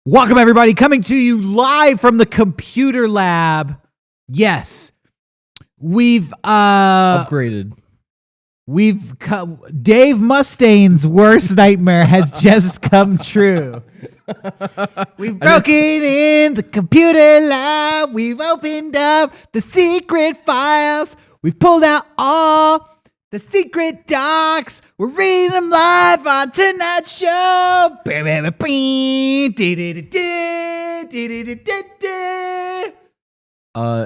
Welcome, everybody, coming to you live from the computer lab. Yes, we've upgraded. Dave Mustaine's worst nightmare has just come true. We've broken in the computer lab. We've opened up the secret files. We've pulled out all the secret docs. We're reading them live on tonight's show.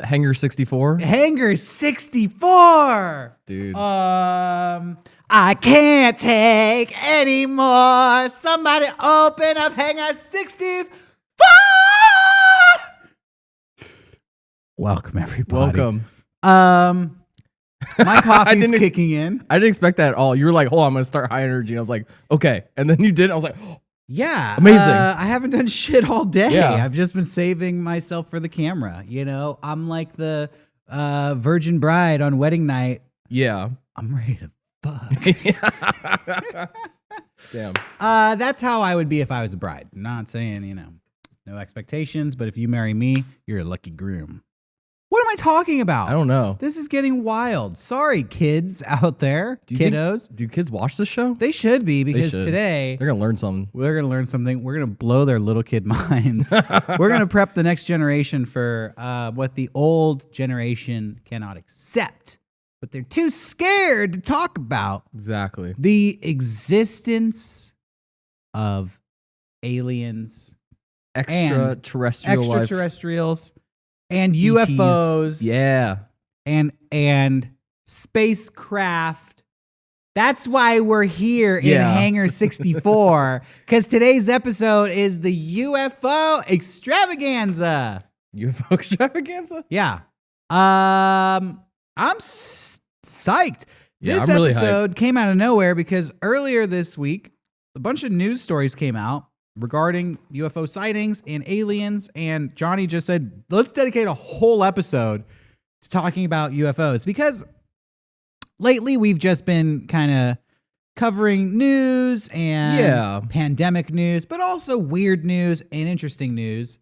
Hangar 64. Hangar 64. Dude. I can't take anymore. Somebody open up Hangar 64. Welcome, everybody. Welcome. My coffee's kicking in. I didn't expect that at all. You were like, hold on, I'm going to start high energy. And I was like, okay. And then you did. I was like, oh, yeah. amazing. I haven't done shit all day. Yeah. I've just been saving myself for the camera. You know, I'm like the virgin bride on wedding night. Yeah. I'm ready to fuck. Damn. That's how I would be if I was a bride. Not saying, no expectations, but if you marry me, you're a lucky groom. What am I talking about? I don't know. This is getting wild. Sorry, kids out there, kiddos. Do kids watch this show? They should be, because today they're going to learn something. We're going to learn something. We're going to blow their little kid minds. We're going to prep the next generation for what the old generation cannot accept, but they're too scared to talk about. Exactly. The existence of aliens, extraterrestrials, and UFOs, yeah, and spacecraft. That's why we're here in Hangar 64, because today's episode is the UFO Extravaganza. UFO Extravaganza? Yeah. I'm psyched. Yeah, This I'm really episode came out of nowhere because earlier this week, a bunch of news stories came out regarding UFO sightings and aliens, and Johnny just said, let's dedicate a whole episode to talking about UFOs, because lately we've just been kind of covering news and pandemic news, but also weird news and interesting news,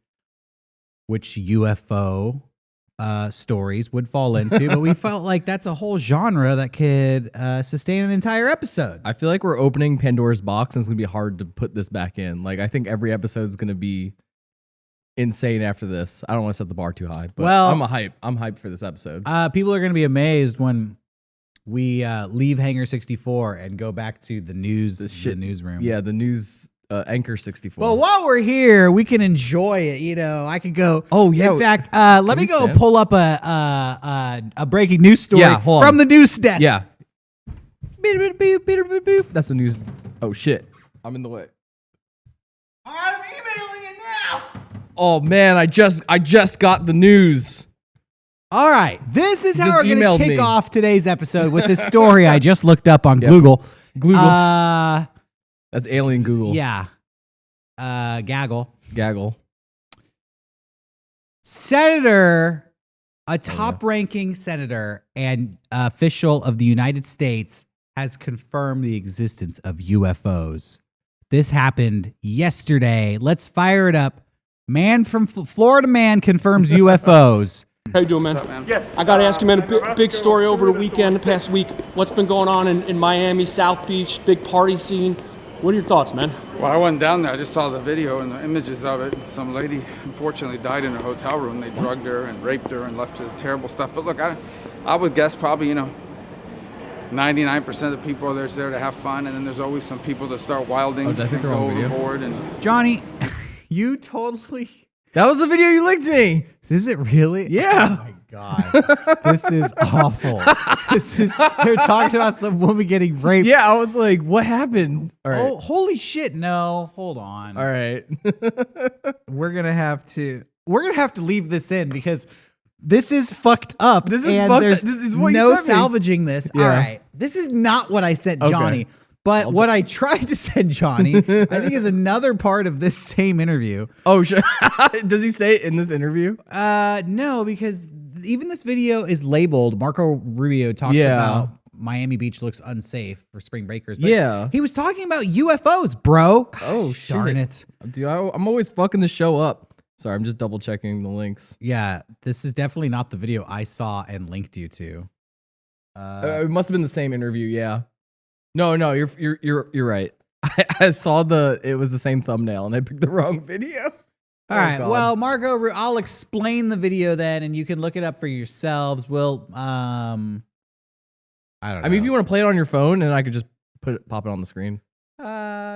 which UFO stories would fall into, but we felt like that's a whole genre that could sustain an entire episode. I feel like we're opening Pandora's box, and it's going to be hard to put this back in. Like, I think every episode is going to be insane after this. I don't want to set the bar too high, but I'm hyped for this episode. People are going to be amazed when we leave Hangar 64 and go back to the newsroom. Yeah, the news. Anchor 64. Well, while we're here, we can enjoy it. I could go. Oh yeah. In fact, let me go pull up a breaking news story from the news desk. Yeah. That's the news. Oh shit! I'm in the way. I'm emailing it now. Oh man, I just got the news. All right, this is how we're going to kick me off today's episode with this story I just looked up on Google. That's alien Google. Yeah. Gaggle. Senator, a top-ranking senator and official of the United States, has confirmed the existence of UFOs. This happened yesterday. Let's fire it up. Man from Florida man confirms UFOs. How you doing, man? What's up, man? Yes. I got to ask you, man, a big story over the weekend, the past week. What's been going on in Miami, South Beach, big party scene? What are your thoughts, man? Well, I went down there. I just saw the video and the images of it. Some lady, unfortunately, died in her hotel room. They drugged her and raped her and left her terrible stuff. But look, I would guess probably, 99% of the people are there to have fun. And then there's always some people that start wilding and go overboard. And Johnny, you totally... That was the video you linked me. Is it really? Yeah. Oh my God. This is awful. They're talking about some woman getting raped. Yeah, I was like, what happened? All right. Oh, holy shit. No, hold on. All right. We're going to have to leave this in because this is fucked up. This is fucked up. This is what you sent me. Salvaging this. Yeah. All right. This is not what I sent Johnny. Okay. But what I tried to send Johnny, I think, is another part of this same interview. Oh, sure. Does he say it in this interview? No, because even this video is labeled. Marco Rubio talks about Miami Beach looks unsafe for spring breakers. But Yeah. he was talking about UFOs, bro. Gosh, Oh, shit. darn it. Dude, I'm always fucking the show up. Sorry, I'm just double checking the links. Yeah, this is definitely not the video I saw and linked you to. It must have been the same interview. Yeah. No, you're right. I saw it was the same thumbnail and I picked the wrong video. All right. God. Well, Marco, I'll explain the video then, and you can look it up for yourselves. We'll, I don't know. I mean, if you want to play it on your phone, and I could just pop it on the screen.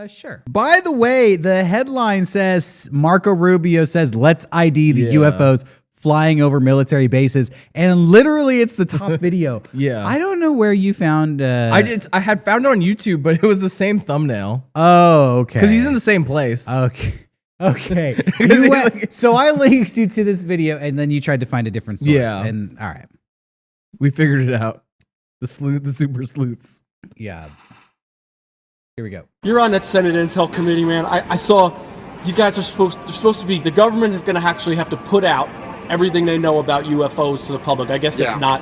Sure. By the way, the headline says Marco Rubio says, "Let's ID the Yeah. UFOs flying over military bases," and literally, it's the top video. Yeah. I don't know where you found. I had found it on YouTube, but it was the same thumbnail. Oh, okay. Because he's in the same place. Okay. Okay. So I linked you to this video, and then you tried to find a different source. Yeah. And all right. We figured it out. The super sleuths. Yeah. Here we go. You're on that Senate Intel Committee, man. I saw you guys are supposed to be, the government is going to actually have to put out everything they know about UFOs to the public. I guess that's Yeah. not.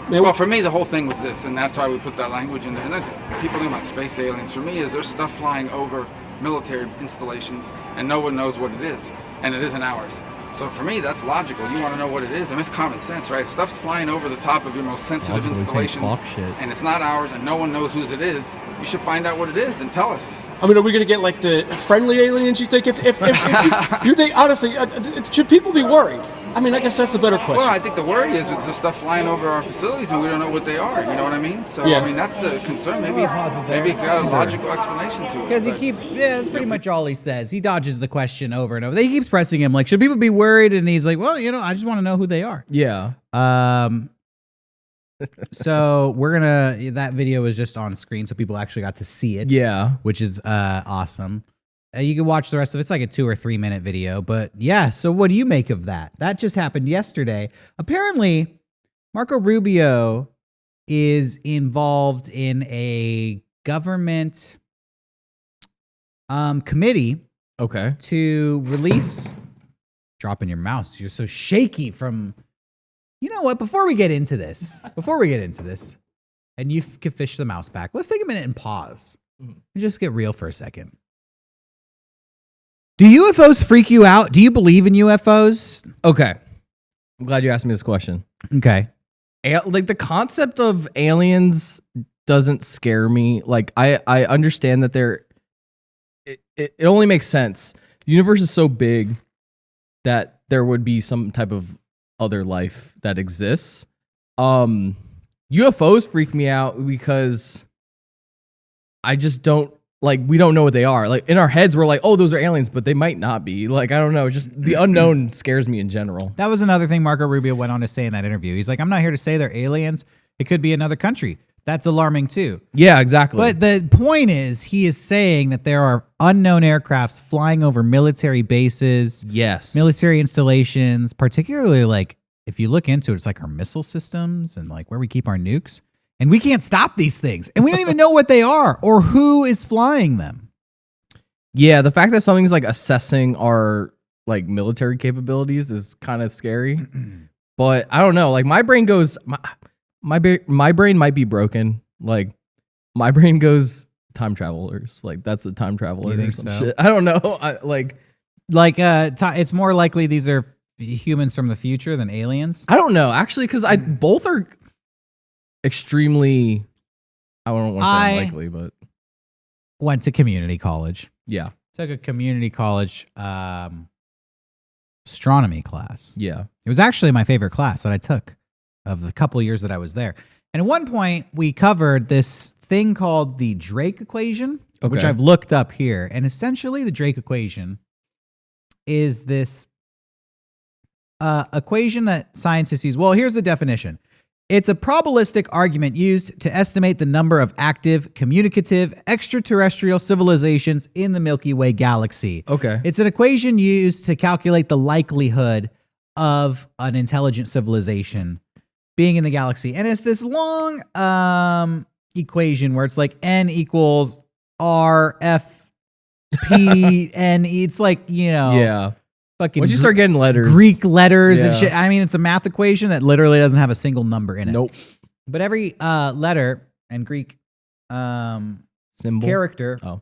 Well, for me, the whole thing was this, and that's why we put that language in there. And that's, people think about space aliens. For me, is there's stuff flying over military installations, and no one knows what it is, and it isn't ours. So for me, that's logical. You want to know what it is. I mean, it's common sense, right? If stuff's flying over the top of your most sensitive Logically saying installations, Spock shit. and it's not ours, and no one knows whose it is, you should find out what it is and tell us. I mean, are we going to get like the friendly aliens? You think? If you think honestly, should people be worried? I mean, I guess that's a better question. Well, I think the worry is the stuff flying over our facilities and we don't know what they are. You know what I mean? So, Yeah. I mean, that's the concern. Maybe pause it there. it's got a logical explanation to it. Because he but- keeps, that's pretty much all he says. He dodges the question over and over. He keeps pressing him, like, should people be worried? And he's like, well, I just want to know who they are. Yeah. So that video was just on screen, so people actually got to see it. Yeah. Which is awesome. You can watch the rest of it. It's like a 2 or 3 minute video. But yeah, so what do you make of that? That just happened yesterday. Apparently, Marco Rubio is involved in a government committee Okay. to release. Dropping your mouse. You're so shaky from. You know what? Before we get into this, and you can fish the mouse back, let's take a minute and pause and just get real for a second. Do UFOs freak you out? Do you believe in UFOs? Okay. I'm glad you asked me this question. Okay. Like the concept of aliens doesn't scare me. Like I understand that it only makes sense. The universe is so big that there would be some type of other life that exists. UFOs freak me out because I just don't we don't know what they are. Like in our heads, we're like, oh, those are aliens, but they might not be. Like, I don't know. Just the unknown scares me in general. That was another thing Marco Rubio went on to say in that interview. He's like, I'm not here to say they're aliens. It could be another country. That's alarming too. Yeah, exactly. But the point is, he is saying that there are unknown aircrafts flying over military bases, yes, military installations, particularly like if you look into it, it's like our missile systems and like where we keep our nukes. And we can't stop these things. And we don't even know what they are or who is flying them. Yeah, the fact that something's like assessing our like military capabilities is kind of scary. But I don't know. Like my brain goes, my brain might be broken. Like my brain goes time travelers. Like that's a time traveler You or think some so? shit. I don't know. It's more likely these are humans from the future than aliens. I don't know actually because both are extremely. I don't want to say unlikely, but Went to community college. yeah, Took a community college astronomy class. yeah. It was actually my favorite class that I took of the couple years that I was there. And at one point, we covered this thing called the Drake equation, which Okay. I've looked up here. And essentially, the Drake equation is this equation that scientists use. Well, here's the definition. It's a probabilistic argument used to estimate the number of active, communicative, extraterrestrial civilizations in the Milky Way galaxy. Okay. It's an equation used to calculate the likelihood of an intelligent civilization being in the galaxy. And it's this long equation where it's like N equals R F P N E. It's like, Yeah. fucking Once you start getting letters, Greek letters and Yeah. shit. I mean, it's a math equation that literally doesn't have a single number in it. Nope. But every letter and Greek Symbol. character Oh.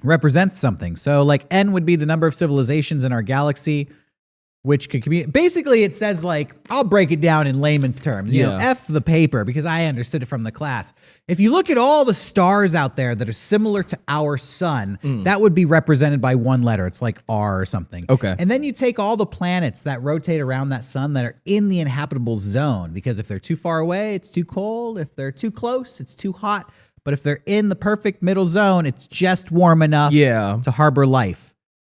represents something. So like N would be the number of civilizations in our galaxy, which could communicate. Basically, it says like, I'll break it down in layman's terms. You know, F the paper, because I understood it from the class. If you look at all the stars out there that are similar to our sun, that would be represented by one letter. It's like R or something. Okay. And then you take all the planets that rotate around that sun that are in the inhabitable zone, because if they're too far away, it's too cold. If they're too close, it's too hot. But if they're in the perfect middle zone, it's just warm enough to harbor life.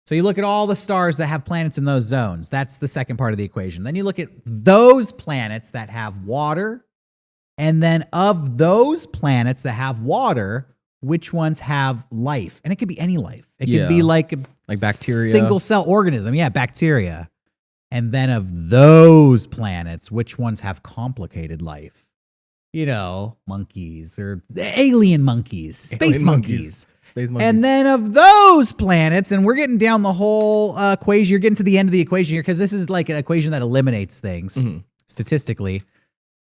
So you look at all the stars that have planets in those zones. That's the second part of the equation. Then you look at those planets that have water. And then of those planets that have water, which ones have life? And it could be any life. It could be like bacteria. Single cell organism. Yeah, bacteria. And then of those planets, which ones have complicated life? You know, monkeys or alien monkeys, space monkeys. Space monkeys. And then of those planets, and we're getting down the whole equation, you're getting to the end of the equation here, because this is like an equation that eliminates things statistically.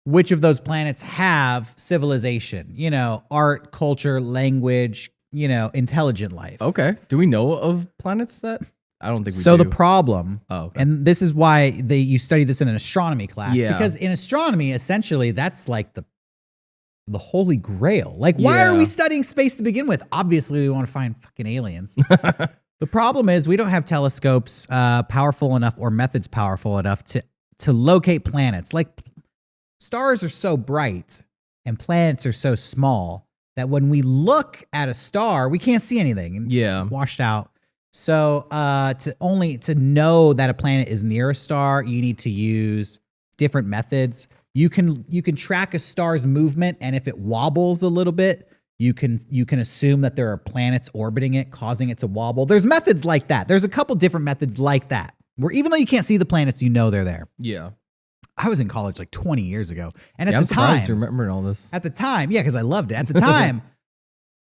Which of those planets have civilization? You know, art, culture, language, you know, intelligent life. Okay. Do we know of planets that? I don't think we do. So the problem, okay. and this is why you study this in an astronomy class, Yeah. because in astronomy, essentially, that's like the holy grail. Like, why are we studying space to begin with? Obviously, we want to find fucking aliens. The problem is we don't have telescopes powerful enough or methods powerful enough to locate planets. Like, stars are so bright and planets are so small that when we look at a star, we can't see anything. It's washed out. So to know that a planet is near a star, you need to use different methods. You can track a star's movement, and if it wobbles a little bit, you can assume that there are planets orbiting it, causing it to wobble. There's methods like that. There's a couple different methods like that, where even though you can't see the planets, you know they're there. Yeah. I was in college like 20 years ago, and at I'm the time, you're remembering all this. At the time, yeah, because I loved it. At the time,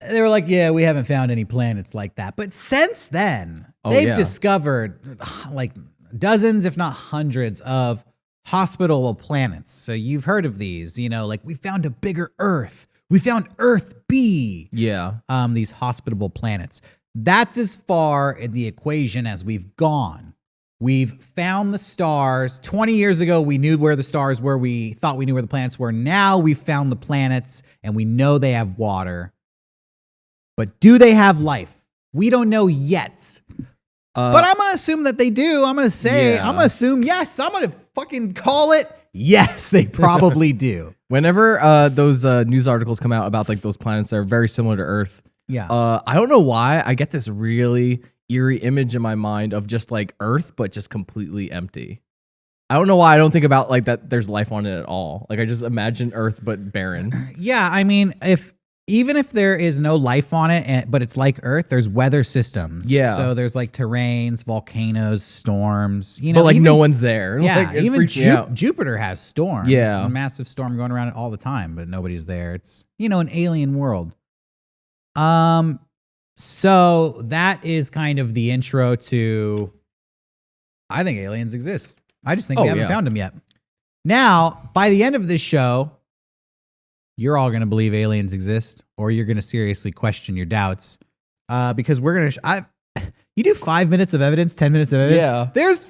they were like, "Yeah, we haven't found any planets like that." But since then, they've discovered like dozens, if not hundreds, of hospitable planets. So you've heard of these, you know, like we found a bigger Earth. We found Earth B. Yeah. These hospitable planets. That's as far in the equation as we've gone. We've found the stars. 20 years ago, we knew where the stars were. We thought we knew where the planets were. Now we've found the planets, and we know they have water. But do they have life? We don't know yet. But I'm going to assume that they do. I'm going to say, I'm going to assume yes. I'm going to fucking call it yes, they probably do. Whenever those news articles come out about like those planets that are very similar to Earth, I don't know why I get this really eerie image in my mind of just like Earth, but just completely empty. I don't know why I don't think about like that there's life on it at all. Like I just imagine Earth, but barren. Yeah, I mean, even if there is no life on it, but it's like Earth, there's weather systems. Yeah. So there's like terrains, volcanoes, storms. You know, but like no one's there. Yeah, like, even Jupiter has storms. Yeah. There's a massive storm going around it all the time, but nobody's there. It's, you know, an alien world. So that is kind of the intro to, I think aliens exist. I just think we haven't found them yet. Now, by the end of this show, you're all going to believe aliens exist, or you're going to seriously question your doubts, because we're going to, you do 5 minutes of evidence, 10 minutes of evidence. Yeah. There's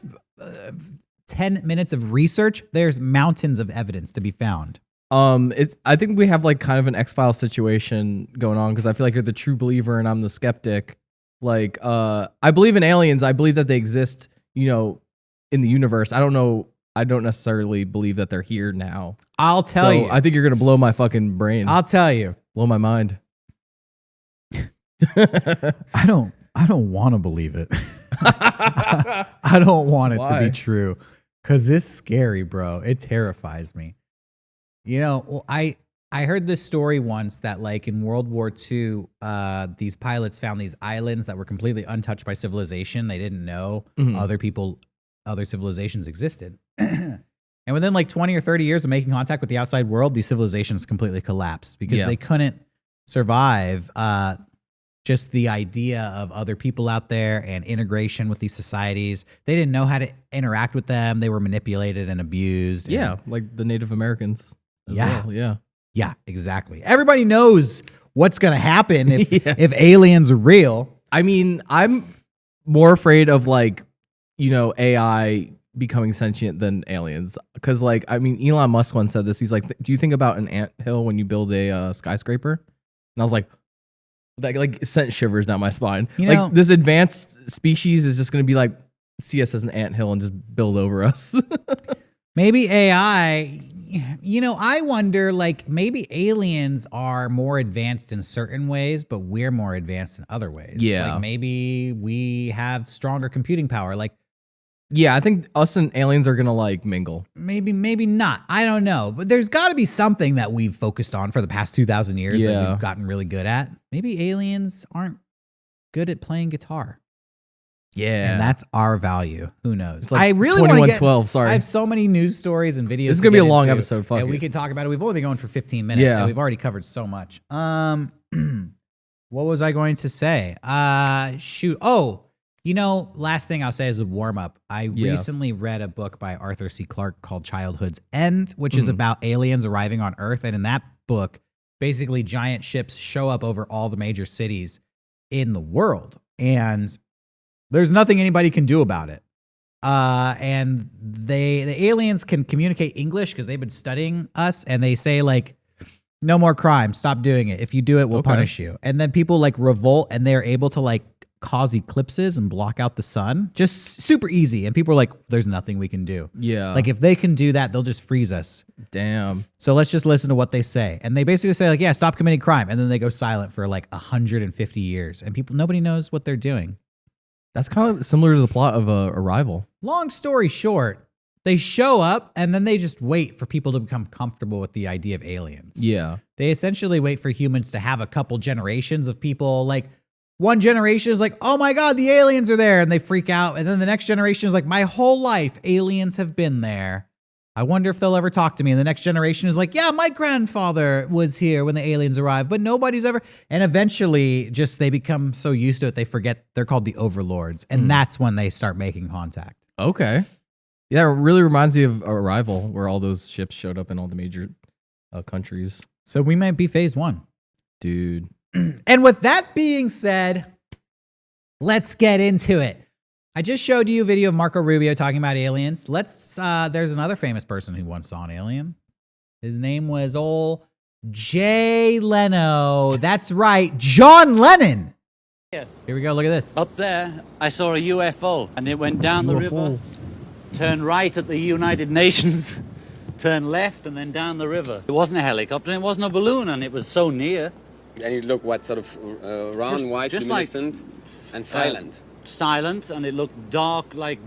10 minutes of research. There's mountains of evidence to be found. I think we have like kind of an X-Files situation going on, because I feel like you're the true believer and I'm the skeptic. Like, I believe in aliens. I believe that they exist, you know, in the universe. I don't know. I don't necessarily believe that they're here now. I'll tell you. I think you're going to blow my fucking brain. I'll tell you. Blow my mind. I don't want to believe it. I don't want it to be true, because it's scary, bro. It terrifies me. You know, well, I heard this story once that like in World War II, these pilots found these islands that were completely untouched by civilization. They didn't know other civilizations existed. And within like 20 or 30 years of making contact with the outside world, these civilizations completely collapsed because they couldn't survive just the idea of other people out there and integration with these societies. They didn't know how to interact with them. They were manipulated and abused. Yeah, like the Native Americans. Well. Yeah. Yeah, exactly. Everybody knows what's going to happen if Yeah. if aliens are real. I mean, I'm more afraid of like, AI becoming sentient than aliens. Because like, I mean, Elon Musk once said this. He's like, do you think about an anthill when you build a skyscraper? And I was like, that like sent shivers down my spine. Like this advanced species is just going to be like, see us as an anthill and just build over us. Maybe AI, I wonder, like, maybe aliens are more advanced in certain ways, but we're more advanced in other ways. Yeah. Like, maybe we have stronger computing power. Like, yeah, I think us and aliens are going to like mingle. maybe not. I don't know. But there's got to be something that we've focused on for the past 2,000 years that we've gotten really good at. Maybe aliens aren't good at playing guitar. Yeah. And that's our value. Who knows? It's like I really want to get 2112, sorry. I have so many news stories and videos. This is going to be a long episode. Fuck and it. we could talk about it. We've only been going for 15 minutes. Yeah. And we've already covered so much. What was I going to say? Shoot. Oh, last thing I'll say is a warm up. I recently read a book by Arthur C. Clarke called Childhood's End, which is about aliens arriving on Earth. And in that book, basically giant ships show up over all the major cities in the world. And there's nothing anybody can do about it. And the aliens can communicate English because they've been studying us, and they say like, no more crime, stop doing it. If you do it, we'll punish you. And then people like revolt, and they're able to like cause eclipses and block out the sun. Just super easy. And people are like, there's nothing we can do. Yeah. Like if they can do that, they'll just freeze us. Damn. So let's just listen to what they say. And they basically say like, yeah, stop committing crime. And then they go silent for like 150 years. And nobody knows what they're doing. That's kind of similar to the plot of Arrival. Long story short, they show up and then they just wait for people to become comfortable with the idea of aliens. Yeah. They essentially wait for humans to have a couple generations of people. Like one generation is like, oh my God, the aliens are there. And they freak out. And then the next generation is like, my whole life, aliens have been there. I wonder if they'll ever talk to me. And the next generation is like, yeah, my grandfather was here when the aliens arrived, but nobody's ever. And eventually just they become so used to it, they forget they're called the overlords. And that's when they start making contact. Okay. Yeah, it really reminds me of Arrival, where all those ships showed up in all the major countries. So we might be phase 1. Dude. And with that being said, let's get into it. I just showed you a video of Marco Rubio talking about aliens. There's another famous person who once saw an alien. His name was old Jay Leno. That's right, John Lennon. Yeah. Here we go, look at this. Up there, I saw a UFO, and it went down the river, turned right at the United Nations, turned left, and then down the river. It wasn't a helicopter, it wasn't a balloon, and it was so near. And it looked what, sort of round, white, just luminescent, and silent. Silent, and it looked dark, like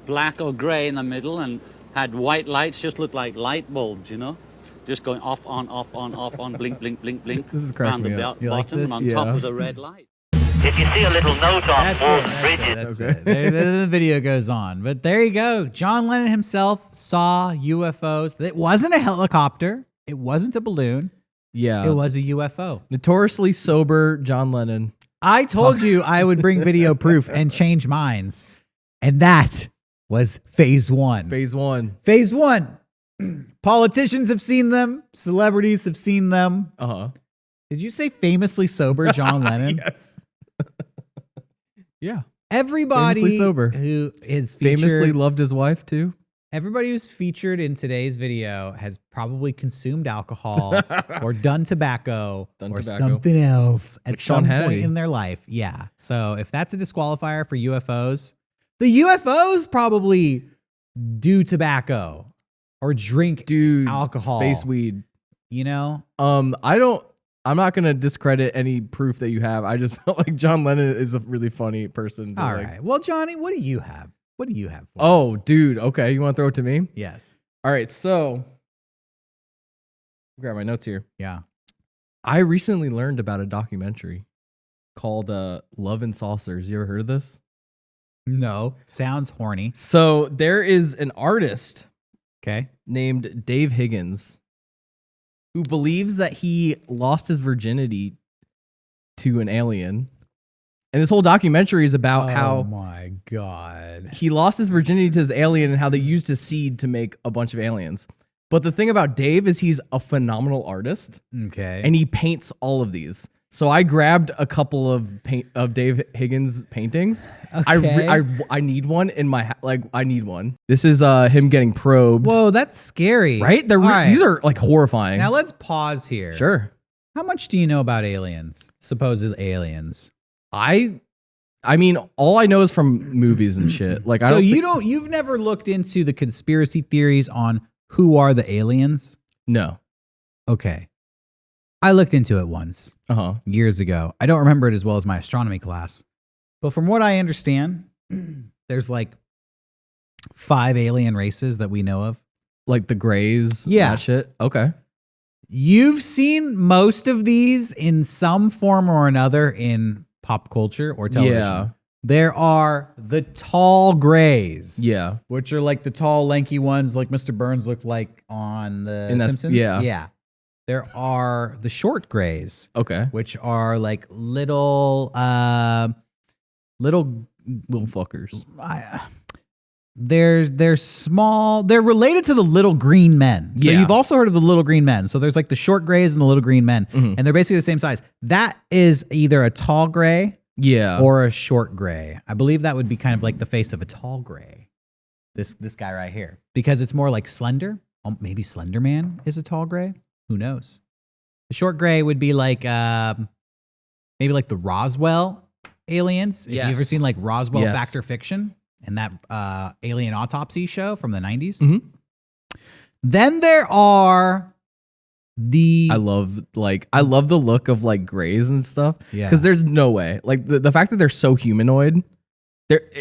black or gray in the middle, and had white lights, just looked like light bulbs, just going off, on, blink, blink, blink, blink. This is cracking me up. You like bottom, this? and on top was a red light. If you see a little note on board bridges, That's it. Then the video goes on. But there you go. John Lennon himself saw UFOs. It wasn't a helicopter. It wasn't a balloon. Yeah. It was a UFO. Notoriously sober John Lennon. I told you I would bring video proof and change minds. And that was phase 1. Phase 1. Phase 1. Politicians have seen them. Celebrities have seen them. Uh-huh. Did you say famously sober John Lennon? Yes. Yeah. Everybody Famously sober. who is featured, Famously loved his wife too. everybody who's featured in today's video has probably consumed alcohol or done tobacco or something else at some point in their life. Yeah. So if that's a disqualifier for UFOs, the UFOs probably do tobacco or drink alcohol. Space weed. I'm not going to discredit any proof that you have. I just felt like John Lennon is a really funny person. All right. Well, Johnny, what do you have? What do you have for Oh, us? dude. Okay. You want to throw it to me? Yes. All right. So, grab my notes here. Yeah. I recently learned about a documentary called Love and Saucers. You ever heard of this? No. Sounds horny. So, there is an artist Okay. named Dave Higgins who believes that he lost his virginity to an alien. And this whole documentary is about how my God. he lost his virginity to his alien and how they used his seed to make a bunch of aliens. But the thing about Dave is he's a phenomenal artist. Okay. And he paints all of these. So I grabbed a couple of Dave Higgins paintings. Okay. I need one in my I need one. This is him getting probed. Whoa, that's scary. Right? All right. These are like horrifying. Now let's pause here. Sure. How much do you know about aliens? Supposed aliens. I mean, all I know is from movies and shit. Like, You've never looked into the conspiracy theories on who are the aliens? No. Okay. I looked into it once years ago. I don't remember it as well as my astronomy class. But from what I understand, there's like 5 alien races that we know of. Like the Greys? Yeah. That shit? Okay. You've seen most of these in some form or another in pop culture or television. Yeah. There are the tall grays. Yeah. Which are like the tall, lanky ones like Mr. Burns looked like on The Simpsons. Yeah. Yeah. There are the short grays. Okay. Which are like little fuckers. They're small. They're related to the little green men. So you've also heard of the little green men. So there's like the short grays and the little green men, and they're basically the same size. That is either a tall gray, or a short gray. I believe that would be kind of like the face of a tall gray. This guy right here, because it's more like slender. Maybe Slender Man is a tall gray. Who knows? The short gray would be like maybe like the Roswell aliens. Have you ever seen like Roswell Fact or Fiction and that alien autopsy show from the 90s? Then there are I love the look of like grays and stuff. Yeah. Because there's no way. Like the fact that they're so humanoid.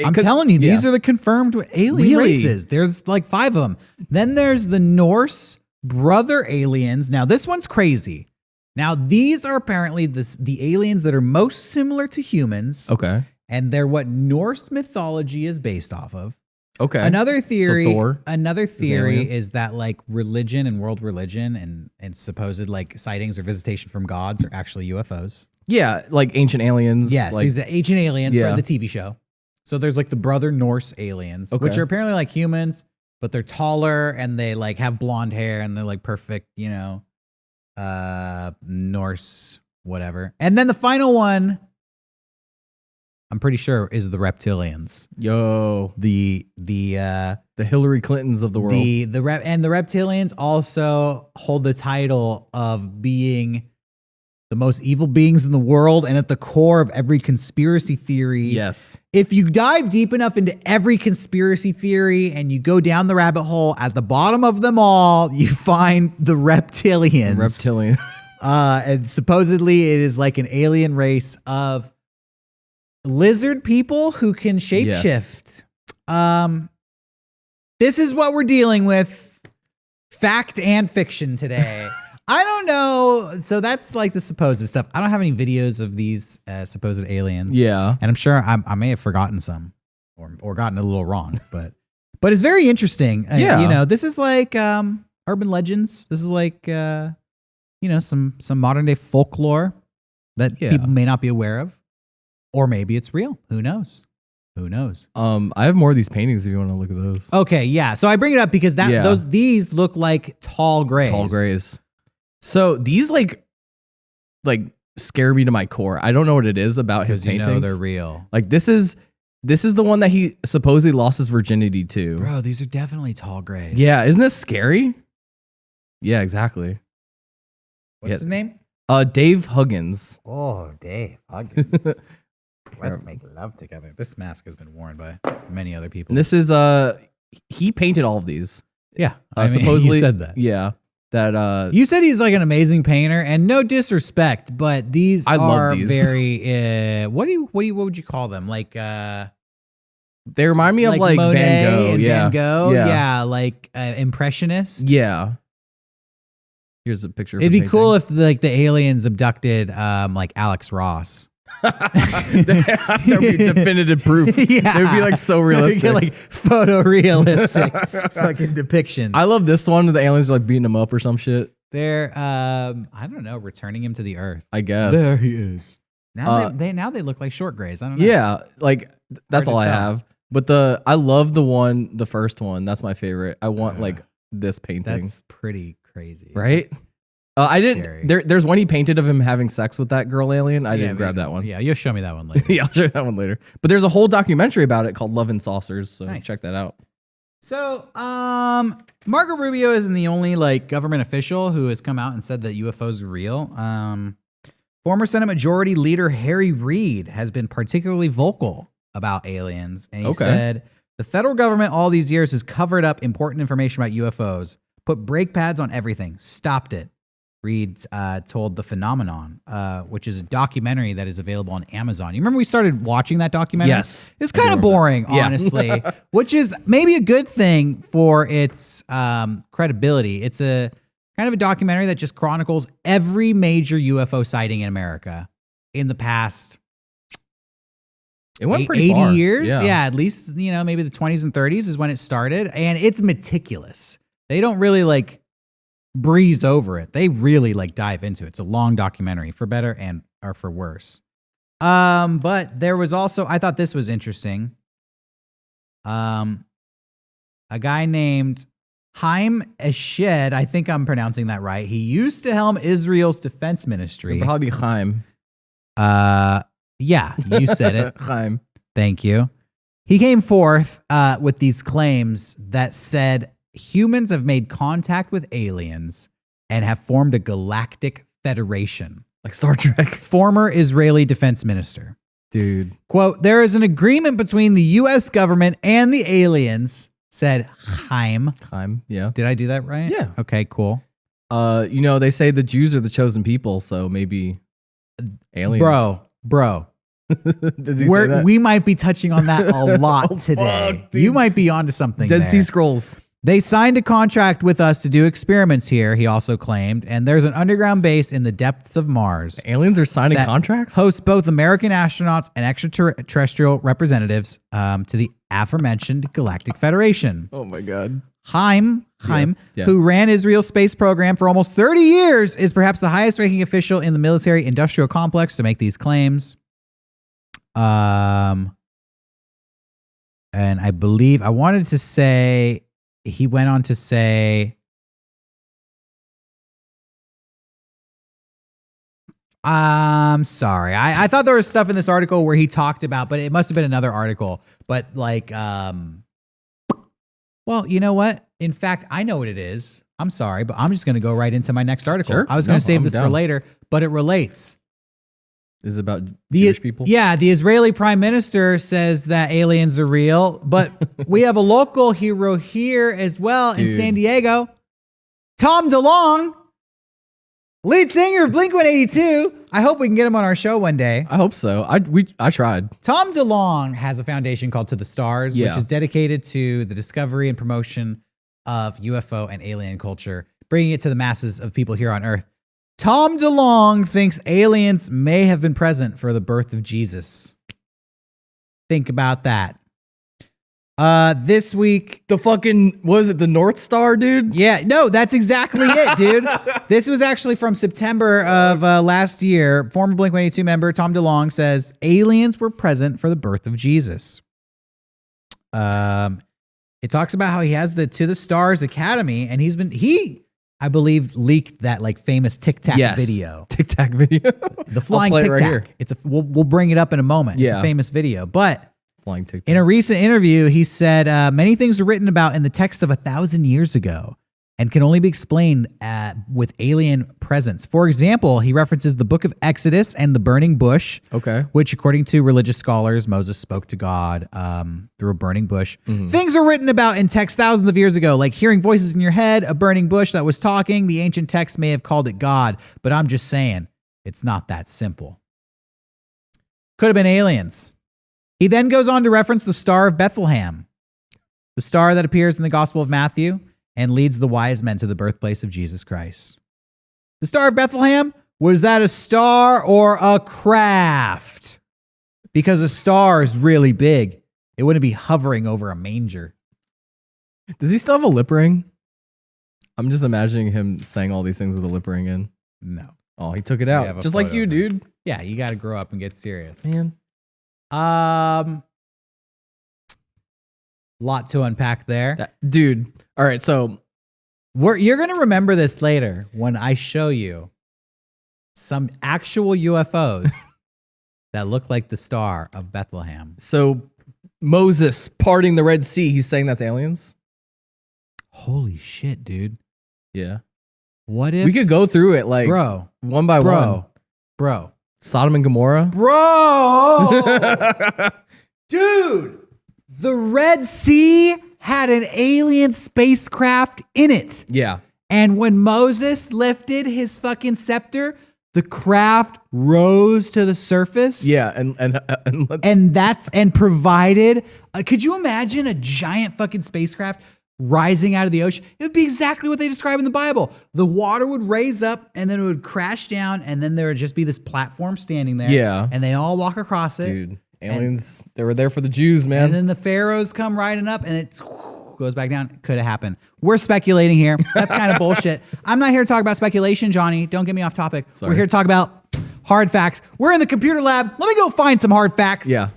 I'm telling you, these are the confirmed alien races. There's like 5 of them. Then there's the Norse brother aliens. Now this one's crazy. Now these are apparently the aliens that are most similar to humans. Okay. And they're what Norse mythology is based off of. Okay. Another theory is that like religion and world religion and supposed like sightings or visitation from gods are actually UFOs. Yeah, like ancient aliens. Yes, like, these are ancient aliens for the TV show. So there's like the brother Norse aliens, which are apparently like humans, but they're taller and they like have blonde hair and they're like perfect, Norse whatever. And then the final one, I'm pretty sure, is the reptilians. Yo, the Hillary Clintons of the world. The reptilians also hold the title of being the most evil beings in the world and at the core of every conspiracy theory. Yes. If you dive deep enough into every conspiracy theory and you go down the rabbit hole, at the bottom of them all, you find the reptilians. And supposedly it is like an alien race of lizard people who can shapeshift. Yes. This is what we're dealing with. Fact and fiction today. I don't know. So that's like the supposed stuff. I don't have any videos of these supposed aliens. Yeah. And I'm sure I may have forgotten some or gotten a little wrong, but it's very interesting. Yeah. This is like urban legends. This is like, some modern day folklore that people may not be aware of. Or maybe it's real. Who knows? I have more of these paintings if you want to look at those. Okay, yeah. So I bring it up because these look like tall grays. So these like scare me to my core. I don't know what it is about his paintings. They're real. Like this is the one that he supposedly lost his virginity to. Bro, these are definitely tall grays. Yeah, isn't this scary? Yeah, exactly. What's his name? Dave Huggins. Oh, Dave Huggins. Let's make love together. This mask has been worn by many other people. And this is he painted all of these. Yeah. Supposedly you said that. Yeah. That you said he's like an amazing painter, and no disrespect, but these love these. Very what would you call them? Like they remind me of like Monet Van Gogh. And yeah. Van Gogh. Yeah, like impressionist. Yeah. Here's a picture. It'd be cool if like the aliens abducted like Alex Ross. There'd be definitive proof. Yeah. It would be like so realistic. Like photorealistic fucking depiction. I love this one. The aliens are like beating him up or some shit. They're I don't know, returning him to the earth. I guess. There he is. Now they look like short grays. I don't know. Yeah, like that's all I have. But I love the first one. That's my favorite. I want like this painting. That's pretty crazy. Right? I Scary. didn't. There's one he painted of him having sex with that girl alien. I didn't grab that one. Yeah, you'll show me that one later. Yeah, I'll show you that one later. But there's a whole documentary about it called Love and Saucers. So Nice. check that out. So, Marco Rubio isn't the only like government official who has come out and said that UFOs are real. Former Senate Majority Leader Harry Reid has been particularly vocal about aliens, and he said the federal government all these years has covered up important information about UFOs, put brake pads on everything, stopped it. Reid told The Phenomenon, which is a documentary that is available on Amazon. You remember we started watching that documentary? Yes. It was kind of boring, honestly, which is maybe a good thing for its credibility. It's a kind of a documentary that just chronicles every major UFO sighting in America in the past It went pretty 80 far. years. Yeah, at least, maybe the 20s and 30s is when it started. And it's meticulous. They don't really like breeze over it. They really like dive into it. It's a long documentary, for better or for worse. But there was also, I thought this was interesting. A guy named Haim Eshed, I think I'm pronouncing that right. He used to helm Israel's defense ministry. It'd probably be Chaim. Yeah, you said it. Chaim. Thank you. He came forth with these claims that said humans have made contact with aliens and have formed a galactic federation. Like Star Trek. Former Israeli defense minister. Dude. Quote, there is an agreement between the U.S. government and the aliens, said Chaim. Chaim, yeah. Did I do that right? Yeah. Okay, cool. They say the Jews are the chosen people, so maybe aliens. Bro. Does he say that? We might be touching on that a lot today. Fuck, dude. You might be onto something Dead there. Sea Scrolls. They signed a contract with us to do experiments here, he also claimed, and there's an underground base in the depths of Mars. Aliens are signing that contracts? hosts both American astronauts and extraterrestrial representatives to the aforementioned Galactic Federation. Oh my God. Chaim, Yeah. who ran Israel's space program for almost 30 years, is perhaps the highest ranking official in the military industrial complex to make these claims. And I believe I wanted to say, he went on to say, I'm sorry. I thought there was stuff in this article where he talked about, but it must have been another article. But like, well, you know what? In fact, I know what it is. I'm sorry, but I'm just going to go right into my next article. Sure. I was going to save I'm this for down. later, but it relates. Is it about Jewish people? Yeah, the Israeli prime minister says that aliens are real, but we have a local hero here as well in Dude. San Diego. Tom DeLonge, lead singer of Blink-182. I hope we can get him on our show one day. I hope so. I tried. Tom DeLonge has a foundation called To the Stars, Yeah. which is dedicated to the discovery and promotion of UFO and alien culture, bringing it to the masses of people here on Earth. Tom DeLonge thinks aliens may have been present for the birth of Jesus. Think about that. This week, The fucking, was it the North Star, dude? yeah, no, that's exactly it, dude. This was actually from September of last year. Former Blink-182 member Tom DeLonge says aliens were present for the birth of Jesus. It talks about how he has the To the Stars Academy, and I believe, leaked that like famous Tic Tac video. Tic Tac video. The flying play it Tic right Tac. here. We'll bring it up in a moment. It's a Yeah. famous video, but Flying Tic Tac. in a recent interview, he said many things are written about in the text of 1,000 years ago and can only be explained with alien presence. For example, he references the book of Exodus and the burning bush, Okay. which according to religious scholars, Moses spoke to God through a burning bush. Things are written about in text thousands of years ago, like hearing voices in your head, a burning bush that was talking. The ancient text may have called it God, but I'm just saying it's not that simple. Could have been aliens. He then goes on to reference the Star of Bethlehem, the star that appears in the Gospel of Matthew and leads the wise men to the birthplace of Jesus Christ. The Star of Bethlehem, was that a star or a craft? Because a star is really big. It wouldn't be hovering over a manger. Does he still have a lip ring? I'm just imagining him saying all these things with a lip ring in. No. Oh, he took it have out. a Just like photo you, of him. dude. Yeah, you got to grow up and get serious. Man. Lot to unpack there. Dude. All right. So You're gonna remember this later when I show you some actual UFOs that look like the Star of Bethlehem. So Moses parting the Red Sea, he's saying that's aliens? Holy shit, dude. Yeah. What if We could go through it like one by one. Bro. Sodom and Gomorrah? Bro! Dude! The Red Sea had an alien spacecraft in it. Yeah. And when Moses lifted his fucking scepter, the craft rose to the surface. Yeah, and provided. Could you imagine a giant fucking spacecraft rising out of the ocean? It would be exactly what they describe in the Bible. The water would raise up, and then it would crash down, and then there would just be this platform standing there. Yeah, and they all walk across it. Dude, aliens, they were there for the Jews, man. And then the pharaohs come riding up, and it goes back down. Could have happened. We're speculating here. That's kind of bullshit. I'm not here to talk about speculation, Johnny. Don't get me off topic. Sorry. We're here to talk about hard facts. We're in the computer lab. Let me go find some hard facts. Yeah.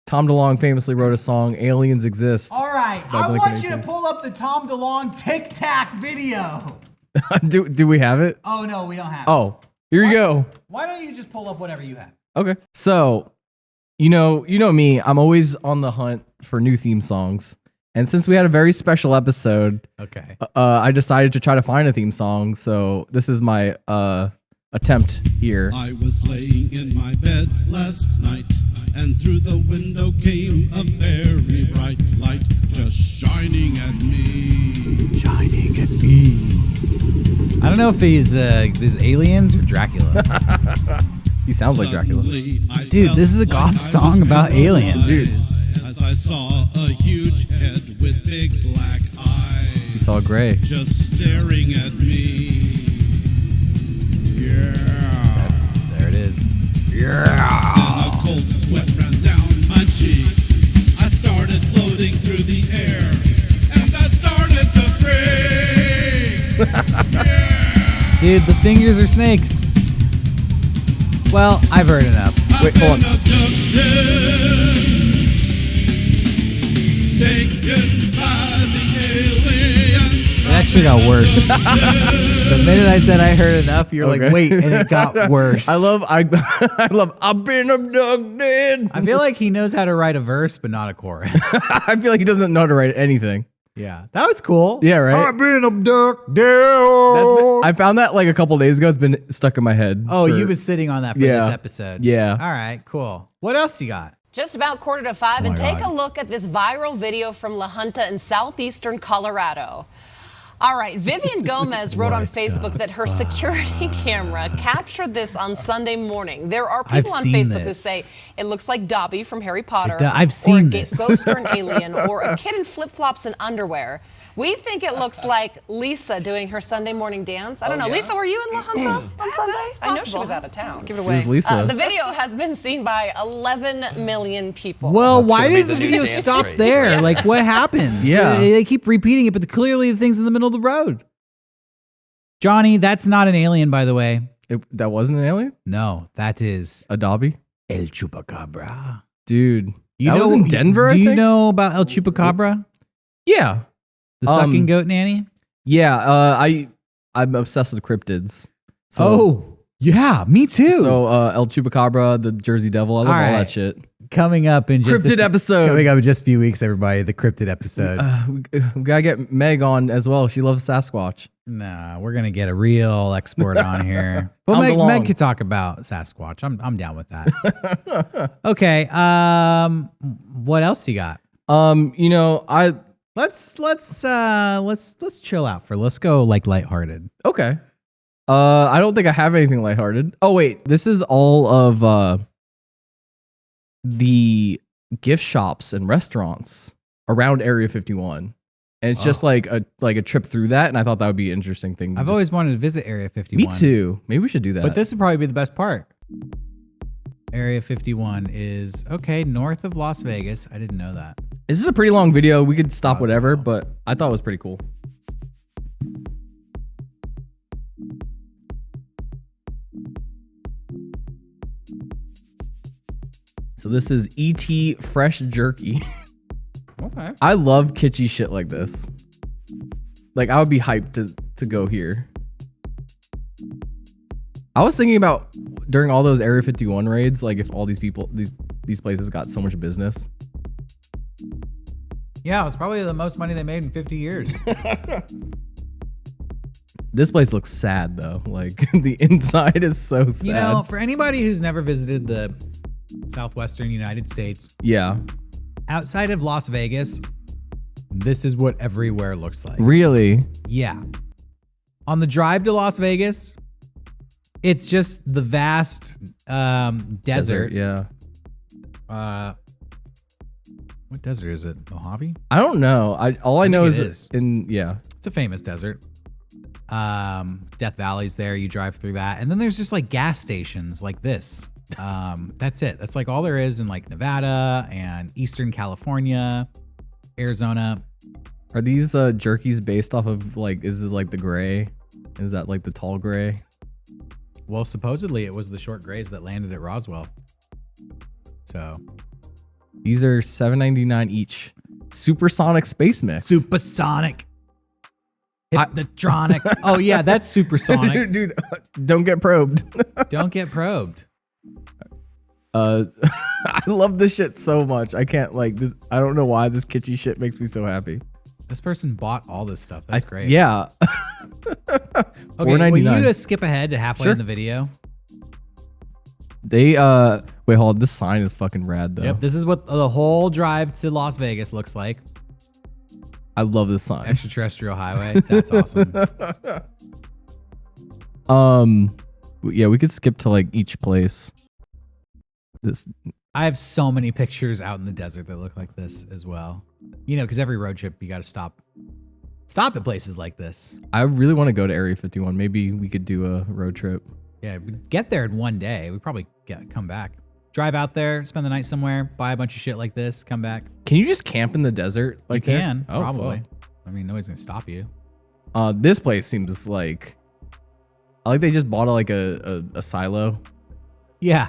Tom DeLonge famously wrote a song, Aliens Exist. All right. by I want you to Blink-182. pull up the Tom DeLonge Tic Tac video. do we have it? Oh, no, we don't have it. Oh, here you go. Why don't you just pull up whatever you have? Okay. So, you know me, I'm always on the hunt for new theme songs. And since we had a very special episode, Okay. I decided to try to find a theme song. So this is my attempt here. I was laying in my bed last night, and through the window came a very bright light, just shining at me. Shining at me. I don't know if he's aliens or Dracula. He sounds like Dracula. Dude, this is a goth song about aliens. Dude. As I saw a huge head with big black eyes. He saw gray. Just staring at me. Yeah. There it is. Then a cold sweat ran down my cheek. I started floating through the air, and I started to break. Dude, the fingers are snakes. Well, I've heard enough. Wait, hold on. It actually got worse. The minute I said I heard enough, you're like, wait, and it got worse. I love I've been abducted. I feel like he knows how to write a verse, but not a chorus. I feel like he doesn't know how to write anything. Yeah, that was cool. Yeah, right? I've been abducted. I found that like a couple days ago. It's been stuck in my head. Oh, you was sitting on that for Yeah. this episode. Yeah. All right, cool. What else you got? Just about 4:45, and my take God. a look at this viral video from La Junta in southeastern Colorado. All right, Vivian Gomez wrote on Facebook that her security camera captured this on Sunday morning. There are people on seen Facebook who this. say it looks like Dobby from Harry Potter. I've seen or a this. ghost or an alien, or a kid in flip-flops and underwear. We think it looks like Lisa doing her Sunday morning dance. I don't know. Lisa, were you in La Junta on Sunday? I know she was out of town. Give it away. Who's Lisa? The video has been seen by 11 million people. Well, why gonna be does the the new video dance stop craze. there? Like, what happens? Yeah. They keep repeating it, but clearly the thing's in the middle of the road. Johnny, that's not an alien, by the way. That wasn't an alien? No, that is A Dobby? El Chupacabra. Dude. That was in Denver, I Do you think? know about El Chupacabra? Yeah. The sucking goat nanny? Yeah. I'm obsessed with cryptids. So, Oh, yeah, me too. So El Chupacabra, the Jersey Devil, I love all right. that shit. Coming up in just Cryptid episode. Coming up in just a few weeks, everybody. The cryptid episode. We gotta get Meg on as well. She loves Sasquatch. Nah, we're gonna get a real expert on here. But Tom Meg DeLonge. could talk about Sasquatch. I'm down with that. Okay. What else you got? Let's chill out for. Let's go like lighthearted. Okay. I don't think I have anything lighthearted. Oh wait, this is all of the gift shops and restaurants around Area 51. And it's just like a trip through that, and I thought that would be an interesting thing. I've always wanted to visit Area 51. Me too. Maybe we should do that. But this would probably be the best part. Area 51 is north of Las Vegas. I didn't know that. This is a pretty long video. We could stop whatever, but I thought it was pretty cool. So this is ET Fresh Jerky. Okay. I love kitschy shit like this. Like, I would be hyped to go here. I was thinking about during all those Area 51 raids, like if all these people, these places got so much business. Yeah, it was probably the most money they made in 50 years. This place looks sad though. Like the inside is so sad. You know, for anybody who's never visited the southwestern United States, yeah. outside of Las Vegas, this is what everywhere looks like. Really? Yeah. On the drive to Las Vegas, it's just the vast desert. Yeah. What desert is it? Mojave? I don't know. All I know think it is yeah. It's a famous desert. Death Valley's there. You drive through that. And then there's just like gas stations like this. That's it. That's like all there is in like Nevada and Eastern California, Arizona. Are these jerkies based off of like, is it like the gray? Is that like the tall gray? Well, supposedly it was the short grays that landed at Roswell. So these are $7.99 each. Supersonic space mix. Supersonic. Hypnotronic. Oh yeah, that's supersonic. Dude, don't get probed. Don't get probed. I love this shit so much. I can't like this. I don't know why this kitschy shit makes me so happy. This person bought all this stuff. That's great. Yeah. Okay, $4.99. will you skip ahead to halfway Sure. in the video? They wait, hold on. This sign is fucking rad though. Yep, this is what the whole drive to Las Vegas looks like. I love this sign. Extraterrestrial highway. That's awesome. Yeah, we could skip to like each place. I have so many pictures out in the desert that look like this as well. You know, because every road trip you got to stop at places like this. I really want to go to Area 51. Maybe we could do a road trip. Yeah, we'd get there in one day. We probably come back. Drive out there, spend the night somewhere, buy a bunch of shit like this, come back. Can you just camp in the desert? Like you there? can, Oh, probably. fuck. I mean, nobody's gonna stop you. This place seems like I like they just bought a silo. Yeah.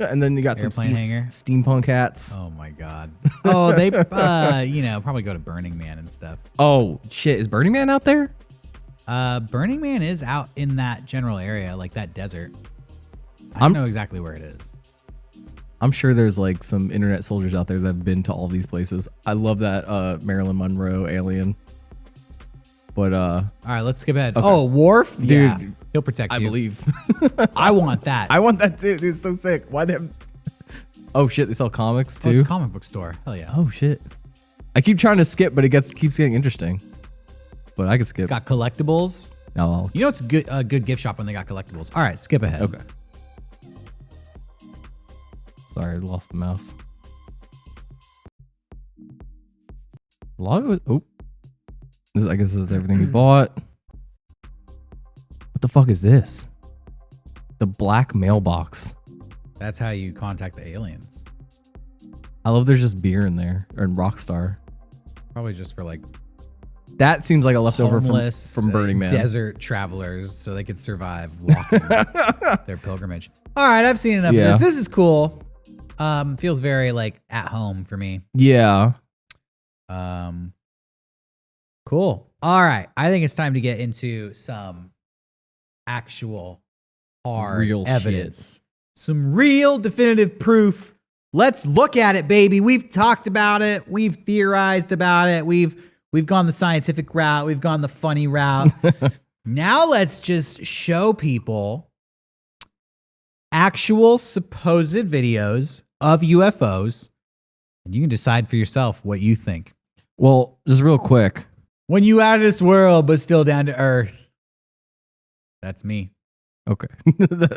And then you got some Airplane hangar. steampunk hats. Oh my god. Oh, they probably go to Burning Man and stuff. Oh shit, is Burning Man out there? Burning Man is out in that general area, like that desert. I don't know exactly where it is. I'm sure there's like some internet soldiers out there that have been to all these places. I love that Marilyn Monroe alien. But all right, let's skip ahead. Okay. Oh, Worf? Dude, Yeah, he'll protect you. I believe. I want that. I want that too. Dude, it's so sick. Why them? Oh shit, they sell comics too. Oh, it's a comic book store. Hell yeah. Oh shit. I keep trying to skip, but it keeps getting interesting. But I could skip. It's got collectibles. No. You know it's a good gift shop when they got collectibles. All right, skip ahead. Okay. Sorry, I lost the mouse. A lot of it. Oh. I guess this is everything we bought. What the fuck is this? The black mailbox. That's how you contact the aliens. I love there's just beer in there. Or in Rockstar. Probably just for like That seems like a leftover homeless, from Burning Man. desert travelers so they could survive walking their pilgrimage. All right, I've seen enough of this. This is cool. Feels very like at home for me. Yeah. Cool. All right. I think it's time to get into some actual hard Real evidence. shit. Some real definitive proof. Let's look at it, baby. We've talked about it. We've theorized about it. We've gone the scientific route. We've gone the funny route. Now let's just show people actual supposed videos of UFOs, and you can decide for yourself what you think. Well, just real quick. When you out of this world, but still down to earth. That's me. Okay. I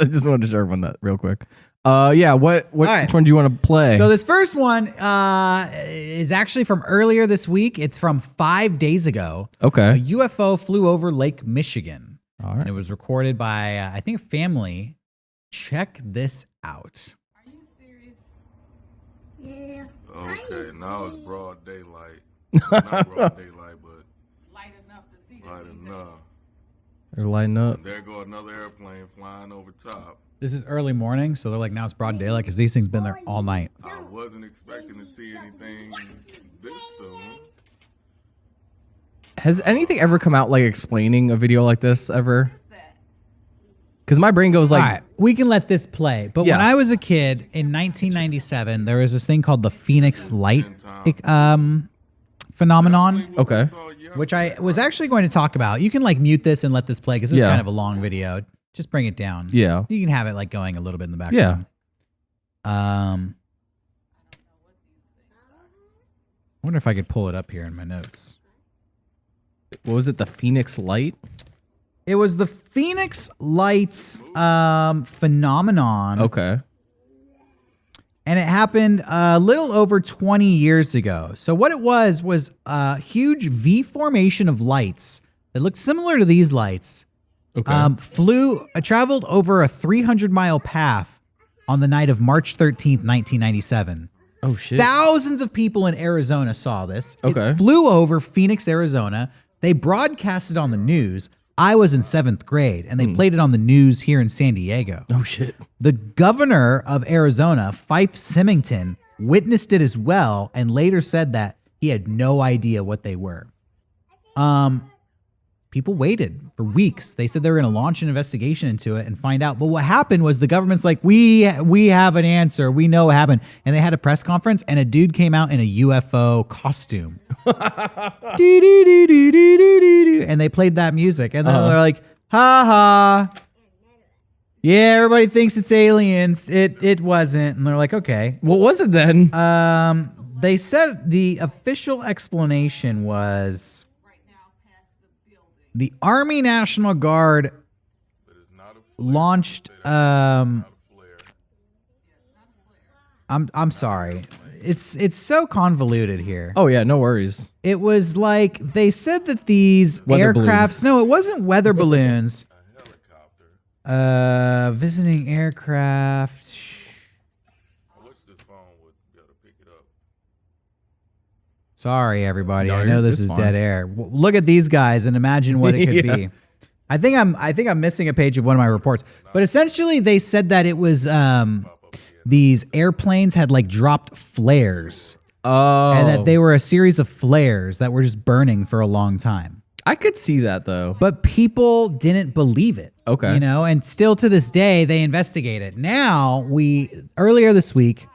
just wanted to share on that real quick. Yeah, right. which one do you want to play? So this first one is actually from earlier this week. It's from 5 days ago. Okay. A UFO flew over Lake Michigan. All right. And it was recorded by, I think, a family. Check this out. Are you serious? Yeah. Okay, now it's broad daylight. Not broad daylight, but Light enough to see light enough. They're lighting up. There go another airplane flying over top. This is early morning, so they're like, now it's broad daylight because these things been there all night. I wasn't expecting to see anything this soon. Has anything ever come out like explaining a video like this ever? Because my brain goes like, all right, we can let this play. But Yeah. when I was a kid in 1997, there was this thing called the Phoenix Light phenomenon. Okay. Which I was actually going to talk about. You can like mute this and let this play because this is Yeah. kind of a long video. Just bring it down. Yeah. You can have it like going a little bit in the background. I wonder if I could pull it up here in my notes. What was it? The Phoenix Light? It was the Phoenix Lights phenomenon. Okay. And it happened a little over 20 years ago. So what it was a huge V formation of lights that looked similar to these lights. Okay. Traveled over a 300-mile path on the night of March 13th, 1997. Oh, shit. Thousands of people in Arizona saw this. Okay. It flew over Phoenix, Arizona. They broadcast it on the news. I was in 7th grade, and they played it on the news here in San Diego. Oh, shit. The governor of Arizona, Fife Symington, witnessed it as well and later said that he had no idea what they were. People waited for weeks. They said they were going to launch an investigation into it and find out. But what happened was the government's like, we have an answer. We know what happened. And they had a press conference, and a dude came out in a UFO costume. And they played that music. And then they're like, ha ha. Yeah, everybody thinks it's aliens. It wasn't. And they're like, okay. What was it then? They said the official explanation was the Army National Guard launched I'm sorry. It's so convoluted here. Oh yeah, no worries. It was like they said that these Weather aircrafts. balloons. No, it wasn't weather balloons. Visiting aircraft. Sorry, everybody. No, I know this it's is fine. dead air. Look at these guys and imagine what it could Yeah. be. I think I'm missing a page of one of my reports. But essentially, they said that it was these airplanes had like dropped flares. Oh. And that they were a series of flares that were just burning for a long time. I could see that though. But people didn't believe it. Okay. You know, and still to this day, they investigate it. Now, earlier this week,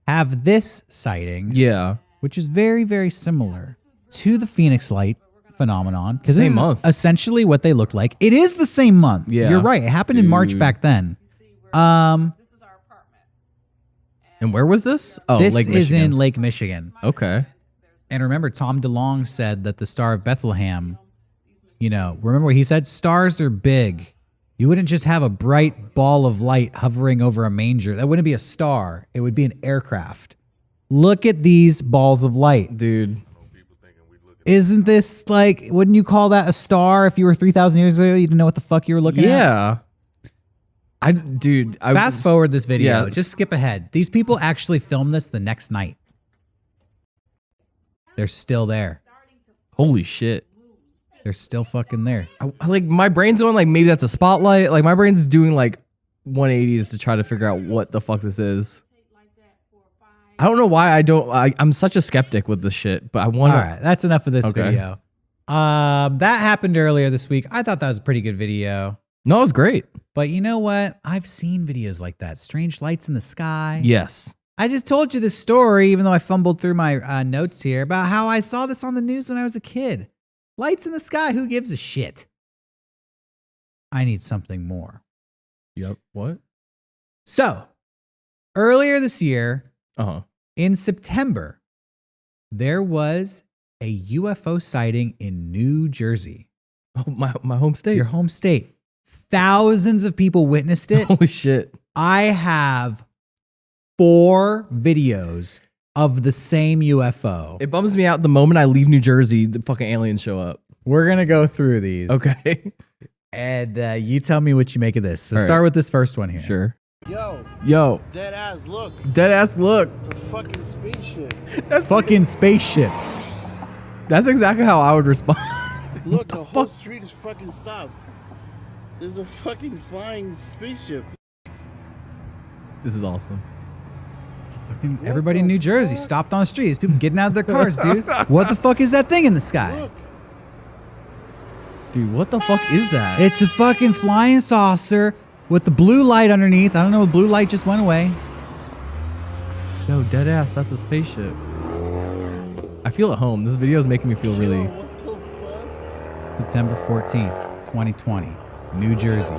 have this sighting. Yeah. Which is very, very similar to the Phoenix Light phenomenon. Because Same this is month. essentially what they look like. It is the same month. Yeah. You're right. It happened in March Dude. back then. And where was this? Oh, This Lake is Michigan. in Lake Michigan. Okay. And remember, Tom DeLonge said that the Star of Bethlehem, remember what he said? Stars are big. You wouldn't just have a bright ball of light hovering over a manger. That wouldn't be a star. It would be an aircraft. Look at these balls of light. Dude. Isn't this like, wouldn't you call that a star if you were 3,000 years ago? You didn't know what the fuck you were looking at? Yeah. Fast forward this video. Yeah. Just skip ahead. These people actually filmed this the next night. They're still there. Holy shit. They're still fucking there. Like my brain's going like maybe that's a spotlight. Like my brain's doing like 180s to try to figure out what the fuck this is. I don't know why I'm such a skeptic with this shit, but I want to. All right, that's enough of this Okay. video. That happened earlier this week. I thought that was a pretty good video. No, it was great. But you know what? I've seen videos like that. Strange lights in the sky. Yes. I just told you this story, even though I fumbled through my notes here, about how I saw this on the news when I was a kid. Lights in the sky. Who gives a shit? I need something more. Yep. What? So, earlier this year, Uh-huh. in September, there was a UFO sighting in New Jersey. Oh, my home state. Your home state. Thousands of people witnessed it. Holy shit. I have 4 videos of the same UFO. It bums me out the moment I leave New Jersey, the fucking aliens show up. We're going to go through these. Okay. And you tell me what you make of this. So All start right. with this first one here. Sure. Yo. Dead ass look. It's a fucking spaceship. That's fucking spaceship. That's exactly how I would respond. Look, the whole street is fucking stopped. There's a fucking flying spaceship. This is awesome. It's fucking everybody in New Jersey stopped on the street. There's people getting out of their cars, dude. What the fuck is that thing in the sky? Look. Dude, what the fuck is that? It's a fucking flying saucer with the blue light underneath. I don't know, the blue light just went away. Yo, dead ass, that's a spaceship. I feel at home. This video is making me feel really... September 14th, 2020, New Jersey.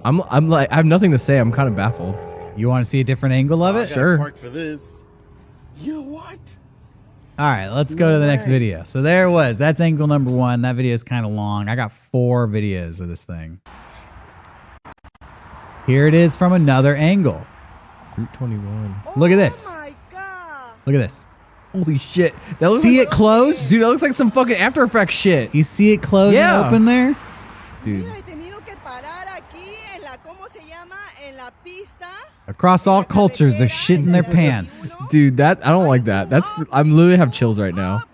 I'm like, I have nothing to say. I'm kind of baffled. You want to see a different angle of it? Sure. Park for this. Yo, what? All right, let's go to the next video. So there it was. That's angle number 1. That video is kind of long. I got 4 videos of this thing. Here it is from another angle. Route 21. Look at this. my God. Look at this. Holy shit. That looks See like, it close? Dude, that looks like some fucking After Effects shit. You see it close Yeah. and open there? Dude. Across all cultures, they're shitting their pants. Dude, that I don't like that. That's I'm literally have chills right now.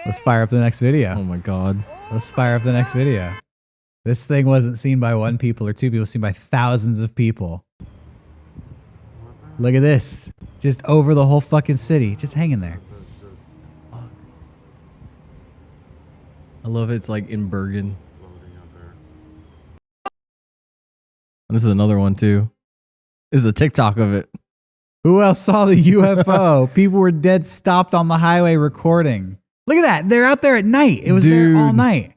Let's fire up the next video. Oh my god. Let's fire up the next video. This thing wasn't seen by 1 people or 2 people, seen by thousands of people. Look at this. Just over the whole fucking city. Just hanging there. I love it's like in Bergen. And this is another one too. This is a TikTok of it. Who else saw the UFO? People were dead stopped on the highway recording. Look at that. They're out there at night. It was there all night.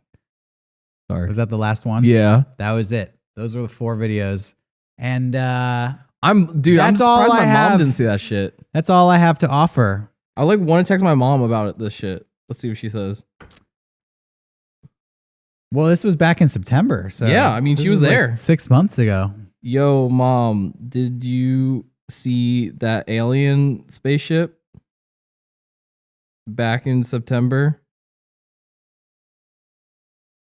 Sorry. Was that the last one? Yeah. That was it. Those were the 4 videos. And I'm that's all surprised my I have. mom didn't see that shit. That's all I have to offer. I like want to text my mom about this shit. Let's see what she says. Well, this was back in September. So yeah, I mean, she was like there 6 months ago. Yo, mom, did you see that alien spaceship back in September?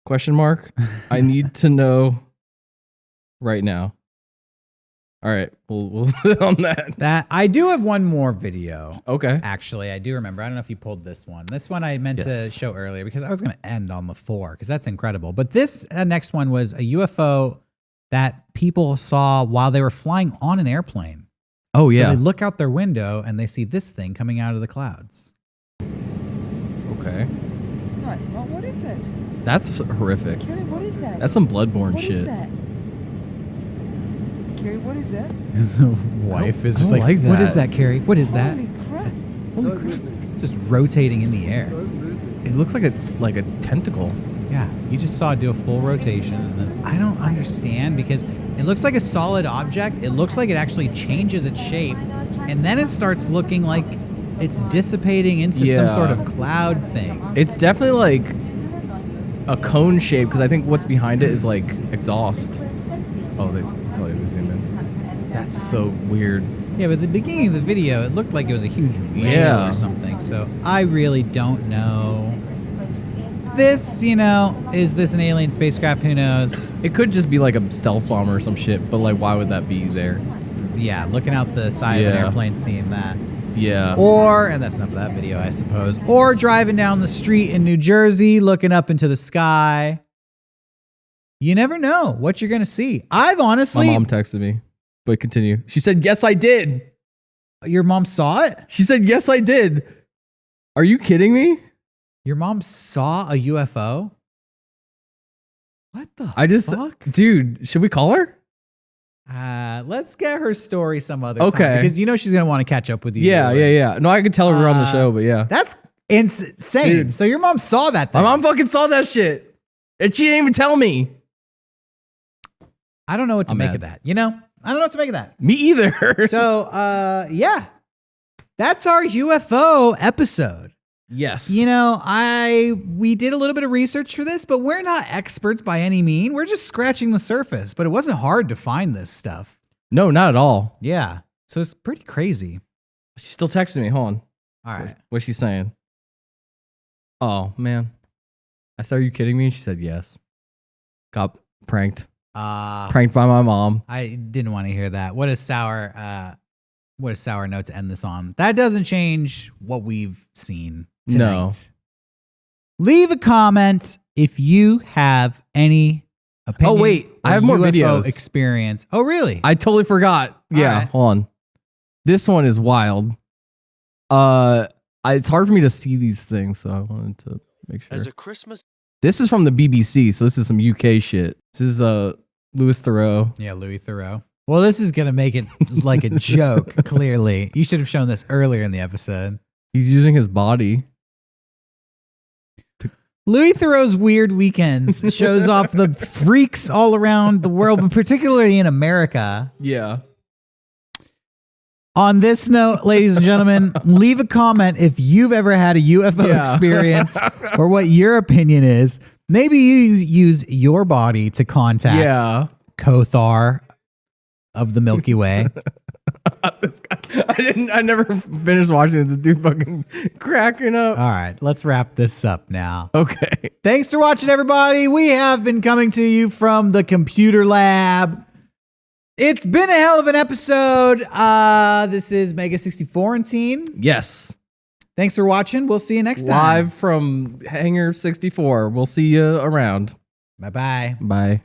Question mark. I need to know right now. All right, we'll on that. That I do have one more video. Okay. Actually, I do remember. I don't know if you pulled this one. This one I meant to show earlier because I was going to end on the 4 because that's incredible. But this next one was a UFO that people saw while they were flying on an airplane. Oh, yeah. So they look out their window and they see this thing coming out of the clouds. Okay. No, it's not. What is it? That's horrific. Carrie, what is that? That's some Bloodborne What shit. is that? Carrie, what is that? Wife is I just don't like, like what that. is that, Carrie? What is that? Holy crap. Holy crap. It's just rotating in the air. It looks like a tentacle. Yeah, you just saw it do a full rotation. And then I don't understand because it looks like a solid object. It looks like it actually changes its shape. And then it starts looking like it's dissipating into some sort of cloud thing. It's definitely like a cone shape because I think what's behind it is like exhaust. Oh, they zoomed in. That's so weird. Yeah, but at the beginning of the video, it looked like it was a huge whale or something. So I really don't know. This, is this an alien spacecraft? Who knows? It could just be like a stealth bomber or some shit, but like, why would that be there? Yeah, looking out the side of an airplane, seeing that. Yeah. Or, and that's enough of that video, I suppose. Or driving down the street in New Jersey, looking up into the sky. You never know what you're going to see. I've honestly... My mom texted me, but continue. She said, yes, I did. Your mom saw it? She said, yes, I did. Are you kidding me? Your mom saw a UFO? What the fuck? Dude, should we call her? Let's get her story some other Okay. time. Because she's going to want to catch up with you. Yeah. No, I could tell her we're on the show, but yeah. That's insane. Dude. So your mom saw that thing. My mom fucking saw that shit. And she didn't even tell me. I don't know what to I'm make mad. of that. I don't know what to make of that. Me either. So, yeah. That's our UFO episode. Yes. We did a little bit of research for this, but we're not experts by any mean. We're just scratching the surface, but it wasn't hard to find this stuff. No, not at all. Yeah. So it's pretty crazy. She's still texting me. Hold on. All right. What's she saying? Oh, man. I said, are you kidding me? She said, yes. Got pranked. Pranked by my mom. I didn't want to hear that. What a sour note to end this on. That doesn't change what we've seen tonight. No. Leave a comment if you have any opinion. Oh, wait. I or have more UFO videos. experience. Oh, really? I totally forgot. Yeah, right. hold on. This one is wild. It's hard for me to see these things, so I wanted to make sure. As a Christmas. This is from the BBC, so this is some UK shit. This is Louis Theroux. Yeah, Louis Theroux. Well, this is going to make it like a joke, clearly. You should have shown this earlier in the episode. He's using his body. Louis Theroux's Weird Weekends shows off the freaks all around the world, but particularly in America. Yeah. On this note, ladies and gentlemen, leave a comment if you've ever had a UFO experience or what your opinion is. Maybe you use your body to contact Kothar of the Milky Way. This guy, I never finished watching this dude fucking cracking up. All right, let's wrap this up now. Okay. Thanks for watching, everybody. We have been coming to you from the computer lab. It's been a hell of an episode. This is Mega64antine. Yes. Thanks for watching. We'll see you next time. Live from Hangar 64. We'll see you around. Bye-bye. Bye.